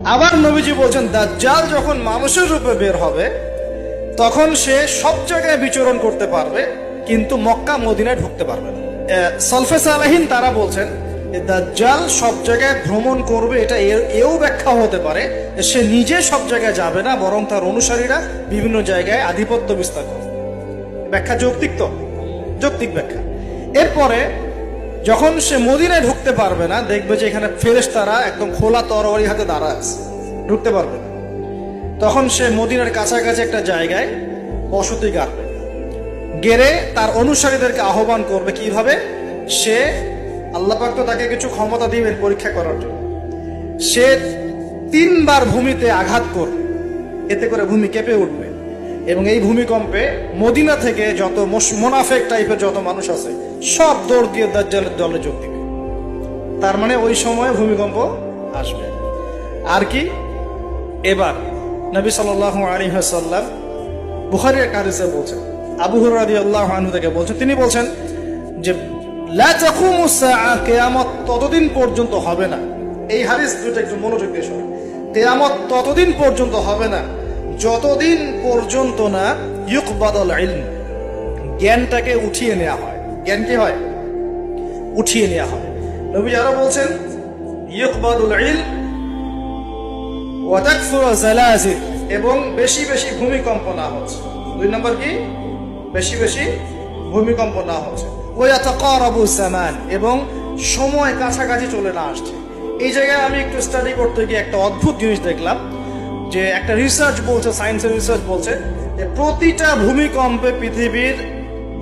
আবার নবীজি বলছেন দাজ্জাল যখন মানুষের রূপে বের হবে তখন সে সব জায়গায় বিচরণ করতে পারবে, কিন্তু মক্কা মদিনায় ঢুকতে পারবে না। সলফে সালেহিন তারা বলছেন দাজ্জাল সব জায়গায় ভ্রমণ করবে, এটা এও ব্যাখ্যা হতে পারে সে নিজে সব জায়গায় যাবে না, বরং তার অনুসারীরা বিভিন্ন জায়গায় আধিপত্য বিস্তার করবে। ব্যাখ্যা যৌক্তিক, তো যৌক্তিক ব্যাখ্যা। এরপরে যখন সে মদিনায় ঢুকতে পারবে না, দেখবে যে এখানে ফেরেশতারা একদম খোলা তরবারি হাতে দাঁড়া আছে, ঢুকতে পারবে না। তখন সে মদিনার কাছাকাছি একটা জায়গায় বসতি গাড়বে, গেড়ে তার অনুসারীদেরকে আহ্বান করবে। কিভাবে? সে আল্লাহ পাক তো তাকে কিছু ক্ষমতা দিবেন পরীক্ষা করার জন্য। সে 3 বার ভূমিতে আঘাত করবে, এতে করে ভূমি কেঁপে উঠবে, এবং এই ভূমিকম্পে মদিনা থেকে যত মোনাফেক টাইপের যত মানুষ আছে সব দৌড় দিয়ে দাজ্জালের দলে যোগ দিবে। তার মানে ওই সময় ভূমিকম্প আসবে। আর কি, এবার নবী সাল্লাল্লাহু আলাইহি ওয়াসাল্লাম বুখারীর এক হাদিসে বলছেন, আবু হুরায়রা রাদিয়াল্লাহু আনহু থেকে বলছেন, তিনি বলছেন যে লা তাকুমু সাআ, কিয়ামত ততদিন পর্যন্ত হবে না। এই হাদিস দুটো একটু মনোযোগ দিয়ে শুনুন। কিয়ামত ততদিন পর্যন্ত হবে না যতদিন পর্যন্ত না ইউকবাদুল ইলম, জ্ঞানটাকে উঠিয়ে নেওয়া হয়। জ্ঞান কি হয়? উঠিয়ে নেওয়া হয়। নবী আরো বলছেন ইউকবাদুল ইলম ওয়া তাকসুরু জালাজিল, এবং বেশি বেশি ভূমিকম্প না হচ্ছে। 2 নম্বর কি? বেশি বেশি ভূমিকম্প না হচ্ছে। ওয়া ইয়াতাকারাবু জামান, এবং সময় কাছাকাছি চলে না আসছে। এই জায়গায় আমি একটু স্টাডি করতে গিয়ে একটা অদ্ভুত জিনিস দেখলাম, যে একটা রিসার্চ বলছে, সায়েন্সের রিসার্চ বলছে যে প্রতিটা ভূমিকম্পে পৃথিবীর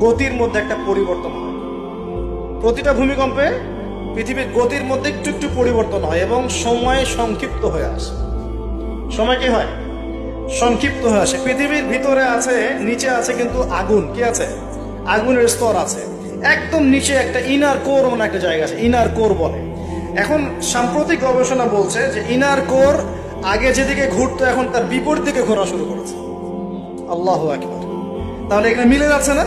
গতির মধ্যে একটা পরিবর্তন হয়। প্রতিটা ভূমিকম্পে পৃথিবীর গতির মধ্যে একটু একটু পরিবর্তন হয়, এবং সময় সংক্ষিপ্ত হয়ে আসে। সময় কি হয়? সংক্ষিপ্ত হয়ে আসে। পৃথিবীর ভিতরে আছে, নিচে আছে কিন্তু আগুন। কি আছে? আগুনের স্তর আছে। একদম নিচে একটা ইনার কোর মানে একটা জায়গা আছে, ইনার কোর বলে। এখন সাম্প্রতিক গবেষণা বলছে যে ইনার কোর আগে যেদিকে ঘুরতো এখন তার বিপরীত দিকে ঘোরা শুরু করেছে। আল্লাহু আকবার। তাহলে এখানে মিলে যাচ্ছে না?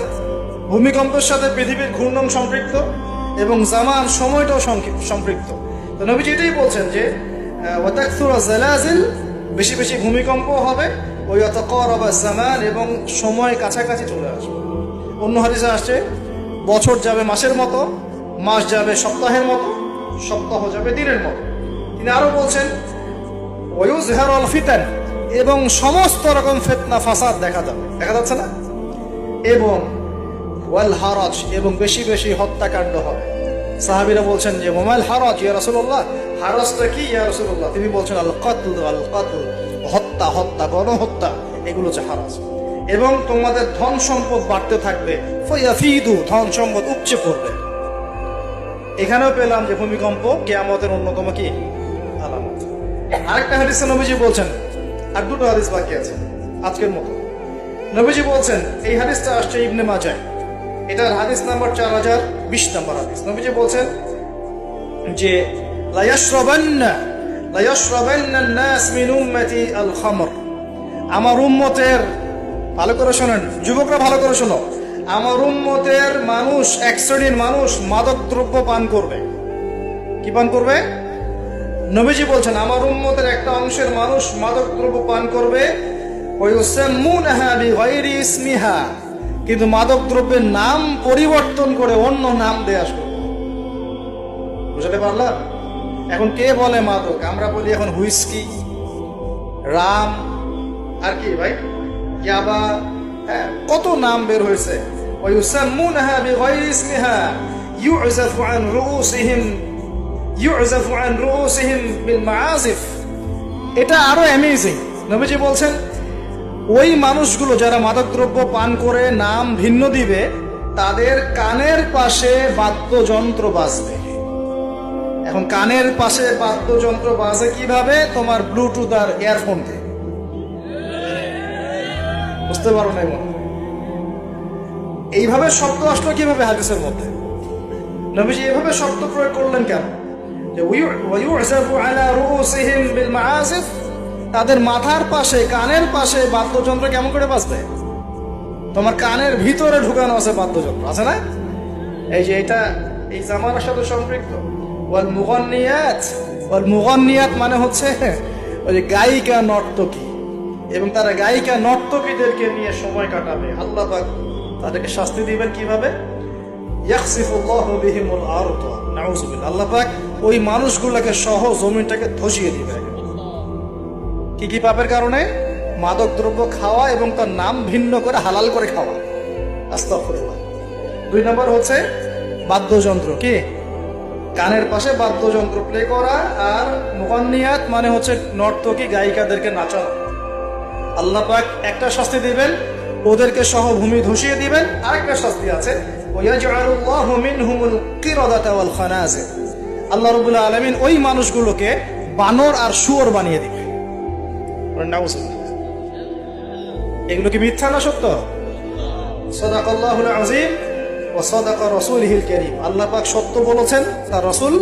ভূমিকম্পের সাথে পৃথিবীর ঘূর্ণন সম্পৃক্ত, এবং জামান সময়টাও সম্পৃক্ত। তো নবীজি এটাই বলছেন যে ওয়া তাকসুরু জালাজিল, বেশি বেশি ভূমিকম্প হবে, ওয়া ইয়াতাকারাবা জামান, এবং সময় কাছাকাছি চলে আসবে। অন্য হাদিসে আসছে বছর যাবে মাসের মতো, মাস যাবে সপ্তাহের মতো, সপ্তাহ যাবে দিনের মতো। তিনি আরো বলছেন ওয়ায়ুযহারুল ফিতান, এবং সমস্ত রকম ফিতনা ফাসাদ দেখা যাবে, দেখা যাচ্ছে না? এবং ওয়াল হারাজ, এবং বেশি বেশি হত্যাকাণ্ড হবে। সাহাবীরা বলছেন যে ওয়ামাল হারাজ ইয়া রাসূলুল্লাহ, হারাজটা কি ইয়া রাসূলুল্লাহ? তিনি বলছেন আল কতল, আল কতল, হত্যা, হত্যা, গণহত্যা, এগুলো হচ্ছে হারাজ। এবং তোমাদের ধন সম্পদ বাড়তে থাকবে, ফায়াফিদু, ধন সম্পদ উপচে পড়বে। এখানেও পেলাম যে ভূমিকম্প কিয়ামতের অন্যতম কি আলামত। আরেকটা হাদিসে নবীজি বলছেন, আর 2টো হাদিস বাকি আছে আজকের মতো। নবীজি বলছেন, এই হাদিসটা আসছে ইবনে মাজাহ, এটার হাদিস নাম্বার 4020 নম্বর হাদিস। নবীজি বলছেন যে লা ইয়াশরাবান্না আন-নাস মিন উম্মতি আল খামর, আমার উম্মতের, ভালো করে শোনেন যুবকরা, ভালো করে শোনো, আমার উম্মতের মানুষ, এক শ্রেণীর মানুষ মাদক দ্রব্য পান করবে। কি পান করবে? নবীজি বলছেন আমার উম্মতের একটা অংশের মানুষ মাদক দ্রব্য পান করবে, ওয়ায়ুসাম্মুনাহা বিগাইরি ইসমিহা, কিন্তু মাদক দ্রব্যের নাম পরিবর্তন করে অন্য নাম দেয়া শুরু করবে। বুঝতে পারলাম? এখন কে বলে মাদক? আমরা বলি এখন হুইস্কি, রাম, আর কি ভাই, ইয়াবা, হ্যাঁ, কত নাম বের হয়েছে। ওয়ায়ুসাম্মুনাহা বিগাইরি ইসমিহা ইউযাফু আন রুউসিহিম বিল মাআজিফ। এটা আরো অ্যামেজিং। নবীজি বলছেন ওই মানুষগুলো যারা মাদকদ্রব্য পান করে নাম ভিন্ন দিবে, তাদের কানের পাশে বাদ্যযন্ত্র বাজবে। এখন কানের পাশে বাদ্যযন্ত্র বাজে কিভাবে? তোমার ব্লুটুথ আর ইয়ারফোন দিয়ে। বুঝতে পারো না? এইভাবে শব্দ আসলো কিভাবে হাদিসের মধ্যে? নবীজি এভাবে শব্দ প্রয়োগ করলেন কেন? যে ওয়ায়ুযাফু আলা রুউসিহিম বিল মাআজিফ, তাদের মাথার পাশে, কানের পাশে বাদ্যযন্ত্র কেমন করে বাজবে? তোমার কানের ভিতরে ঢুকানো আছে বাদ্যযন্ত্র, আছে না? এই যে এটা এই জামানার সাথে সম্পৃক্ত। ওয়াল মুগান্নিয়াত মানে হচ্ছে ওই যে গায়িকা নর্তকী, এবং তারা গায়িকা নর্তকীদেরকে নিয়ে সময় কাটাবে। আল্লাহ পাক তাদেরকে শাস্তি দিবেন কিভাবে? ইয়াখসিফুল্লাহু বিহিমুল আরদ, নাউযুবিল্লাহ। আল্লাহ পাক ওই মানুষগুলোকে সহ জমিনটাকে ধসিয়ে দিবে। কি কি পাপের কারণে? মাদক দ্রব্য খাওয়া এবং তার নাম ভিন্ন করে হালাল করে খাওয়া। আস্তাগফিরুল্লাহ। 2 নম্বর হচ্ছে বাদ্যযন্ত্র, কি কানের পাশে বাদ্যযন্ত্র প্লে করা, আর মুগান্নিয়াত মানে হচ্ছে নর্তকী গায়িকাদেরকে নাচানো। আল্লাহ পাক একটা শাস্তি দিবেন, ওদেরকে সহ ভূমি ধসিয়ে দিবেন। আরেকটা শাস্তি আছে, ওয়াজআলুল্লাহু মিনহুমুল কিরাদাতা ওয়াল খানাজির। আল্লাহ রাব্বুল আলামিন ওই মানুষগুলোকে বানর আর শুয়োর বানিয়ে দিবে। এগুলো কি মিথ্যা না সত্য? সাদাকাল্লাহুল আযীম ওয়া সাদাকা রাসূলুহুল কারীম। আল্লাহ পাক সত্য বলেছেন, তার রাসূল